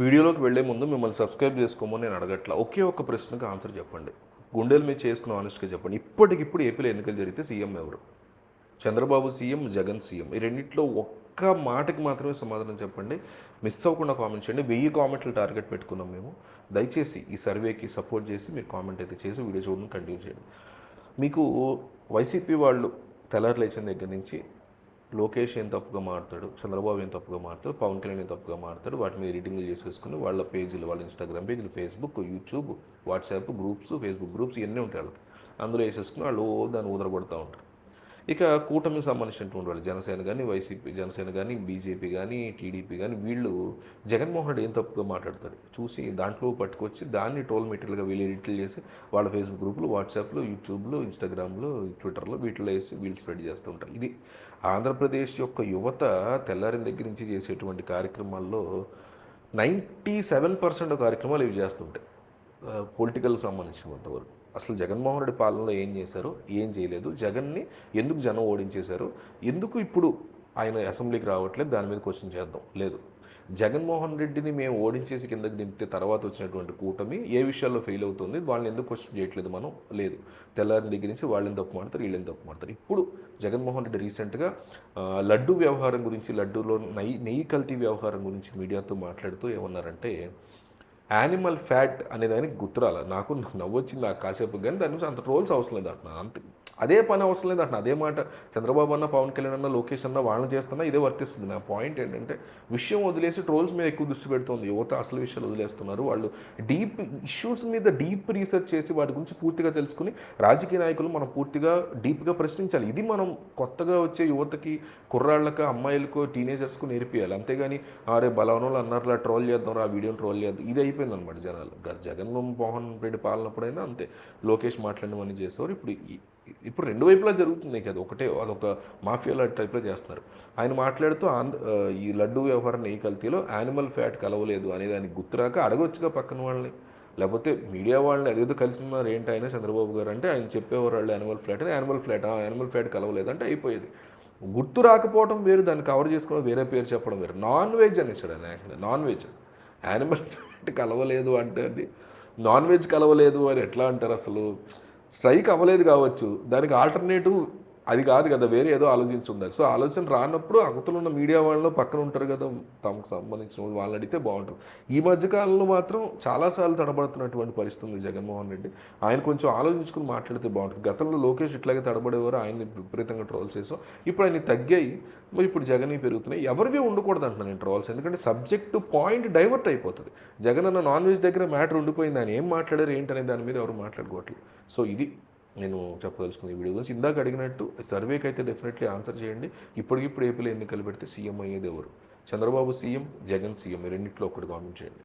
వీడియోలోకి వెళ్లే ముందు మిమ్మల్ని సబ్స్క్రైబ్ చేసుకోమని నేను అడగట్లా. ఒకే ఒక్క ప్రశ్నకు ఆన్సర్ చెప్పండి. గుండెల మీద చేసుకుని ఆనెస్ట్‌గా చెప్పండి. ఇప్పటికిప్పుడు ఏపీలో ఎన్నికలు జరిగితే సీఎం ఎవరు? Chandrababu CM, Jagan CM. ఈ రెండిట్లో ఒక్క మాటకి మాత్రమే సమాధానం చెప్పండి. మిస్ అవ్వకుండా కామెంట్ చేయండి. 1000 కామెంట్లు టార్గెట్ పెట్టుకున్నాం మేము. దయచేసి ఈ సర్వేకి సపోర్ట్ చేసి మీరు కామెంట్ అయితే చేసి వీడియో చూడడం కంటిన్యూ చేయండి. మీకు వైసీపీ వాళ్ళు తెల్లారి లేచిన దగ్గర నుంచి లోకేష్ ఏం తప్పుగా మారుతాడు, చంద్రబాబు ఏం తప్పుగా మారుతాడు, పవన్ కళ్యాణ్ ఏం తప్పుగా మారుతాడు, వాటి మీద ఎడిటింగ్లు చేసేసుకుని వాళ్ళ పేజీలు, వాళ్ళ ఇన్స్టాగ్రామ్ పేజీలు, Facebook, YouTube, WhatsApp groups, Facebook groups ఇవన్నీ ఉంటాయి వాళ్ళకి. అందులో వేసేసుకుని వాళ్ళు దాన్ని ఊదరగొడుతూ ఉంటారు. ఇక కూటమికి సంబంధించినటువంటి వాళ్ళు జనసేన కానీ, వైసీపీ, జనసేన కానీ, బీజేపీ కానీ, టీడీపీ కానీ వీళ్ళు జగన్మోహన్ రెడ్డి ఏం తప్పుగా మాట్లాడతాడు చూసి దాంట్లో పట్టుకొచ్చి దాన్ని ట్రోల్ మెటీరియల్గా వీళ్ళు ఎడిట్లు చేసి వాళ్ళ ఫేస్బుక్ గ్రూపులు, వాట్సాప్లో, యూట్యూబ్లో, ఇన్స్టాగ్రామ్లో, ట్విట్టర్లో వీటిలో వేసి వీళ్ళు స్ప్రెడ్ చేస్తూ ఉంటారు. ఇది ఆంధ్రప్రదేశ్ యొక్క యువత తెల్లారిన దగ్గర నుంచి చేసేటువంటి కార్యక్రమాల్లో 97% కార్యక్రమాలు ఇవి చేస్తుంటాయి. పొలిటికల్కి సంబంధించినంతవరకు అసలు జగన్మోహన్ రెడ్డి పాలనలో ఏం చేశారు, ఏం చేయలేదు, జగన్ని ఎందుకు జనం ఓడించేశారు, ఎందుకు ఇప్పుడు ఆయన అసెంబ్లీకి రావట్లేదు, దాని మీద క్వశ్చన్ చేద్దాం. లేదు, జగన్మోహన్ రెడ్డిని మేము ఓడించేసి కిందకి దింపితే తర్వాత వచ్చినటువంటి కూటమి ఏ విషయాల్లో ఫెయిల్ అవుతుంది, వాళ్ళని ఎందుకు క్వశ్చన్ చేయట్లేదు మనం. లేదు, తెల్లారిన దగ్గర నుంచి వాళ్ళని తప్పు మాడతారు, వీళ్ళని తప్పు మాడతారు. ఇప్పుడు జగన్మోహన్ రెడ్డి రీసెంట్గా లడ్డు వ్యవహారం గురించి, లడ్డూలో నెయ్యి కల్తీ వ్యవహారం గురించి మీడియాతో మాట్లాడుతూ ఏమన్నారంటే, యానిమల్ ఫ్యాట్ అనేదానికి గుర్తురాల నాకు నవ్వొచ్చింది నాకు కాసేపు, కానీ దాని నుంచి అంత ట్రోల్స్ అవసరం లేదు అంటున్నా. అంతే, అదే పని అవసరం లేదు అంటున్నా. అదే మాట చంద్రబాబు అన్న, పవన్ కళ్యాణ్ అన్న, లోకేష్ అన్న వాళ్ళని చేస్తున్నా ఇదే వర్తిస్తుంది. నా పాయింట్ ఏంటంటే విషయం వదిలేసి ట్రోల్స్ మీద ఎక్కువ దృష్టి పెడుతుంది యువత. అసలు విషయాలు వదిలేస్తున్నారు. వాళ్ళు డీప్ ఇష్యూస్ మీద డీప్ రీసెర్చ్ చేసి వాటి గురించి పూర్తిగా తెలుసుకుని రాజకీయ నాయకులు మనం పూర్తిగా డీప్గా ప్రశ్నించాలి. ఇది మనం కొత్తగా వచ్చే యువతకి, కుర్రాళ్ళకు, అమ్మాయిలకు, టీనేజర్స్కు నేర్పియాలి. అంతేగాని అరే బలవనంలో అన్నారులా ట్రోల్ చేద్దాం, ఆ వీడియోని ట్రోల్ చేద్దాం, ఇది అయిపోయిందనమాట జనాలు. జగన్మోహన్ రెడ్డి పాలనప్పుడైనా అంతే, లోకేష్ మాట్లాడినవన్నీ చేసేవారు. ఇప్పుడు రెండు వైపులా జరుగుతుంది కదా, అదొక మాఫియా టైప్లో చేస్తున్నారు. ఆయన మాట్లాడుతూ ఈ లడ్డు వ్యవహారం నెయ్యి కల్తీలో యానిమల్ ఫ్యాట్ కలవలేదు అనే దానికి గుర్తురాక అడగొచ్చుగా పక్కన వాళ్ళని, లేకపోతే మీడియా వాళ్ళని అదేదో కలిసిన్నారు ఏంటి ఆయన చంద్రబాబు గారు అంటే ఆయన చెప్పేవారు వాళ్ళు యానిమల్ ఫ్యాట్ కలవలేదు అంటే అయిపోయేది. గుర్తు రాకపోవడం వేరు, దాన్ని కవర్ చేసుకోవడం వేరే, పేరు చెప్పడం వేరు. నాన్ వెజ్ అనేసాడు ఆయన. Actually non veg, animal fat కలవలేదు అంటే అది నాన్ వెజ్ కలవలేదు అని ఎట్లా అంటారు అసలు? స్ట్రైక్ అవ్వలేదు కావచ్చు, దానికి ఆల్టర్నేటివ్ అది కాదు కదా, వేరే ఏదో ఆలోచించి ఉండాలి. సో ఆలోచన రానప్పుడు అవతల ఉన్న మీడియా వాళ్ళు పక్కన ఉంటారు కదా, తమకు సంబంధించిన వాళ్ళని అడిగితే బాగుంటుంది. ఈ మధ్యకాలంలో మాత్రం చాలాసార్లు తడబడుతున్నటువంటి పరిస్థితి ఉంది జగన్మోహన్ రెడ్డి. ఆయన కొంచెం ఆలోచించుకుని మాట్లాడితే బాగుంటుంది. గతంలో లోకేష్ ఇట్లాగే తడబడేవారు, ఆయన్ని విపరీతంగా ట్రోల్ చేసాం. ఇప్పుడు ఆయన తగ్గాయి, మరి ఇప్పుడు జగన్ పెరుగుతున్నాయి. ఎవరివే ఉండకూడదు అంటున్నాను నేను ట్రోల్స్, ఎందుకంటే సబ్జెక్టు పాయింట్ డైవర్ట్ అయిపోతుంది. జగన్ అన్న నాన్ వెజ్ దగ్గర మ్యాటర్ ఉండిపోయింది, ఆయన ఏం మాట్లాడారు ఏంటనే దాని మీద ఎవరు మాట్లాడుకోవట్లేదు. సో ఇది నేను చెప్పదలుచుకున్న ఈ వీడియో గురించి. ఇందాక అడిగినట్టు సర్వేకి అయితే డెఫినెట్లీ ఆన్సర్ చేయండి. ఇప్పటికిప్పుడు ఏపీలో ఎన్నికలు పెడితే సీఎం అయ్యేది ఎవరు? చంద్రబాబు సీఎం, జగన్ సీఎం, ఈ రెండిట్లో ఒకటి కామెంట్ చేయండి.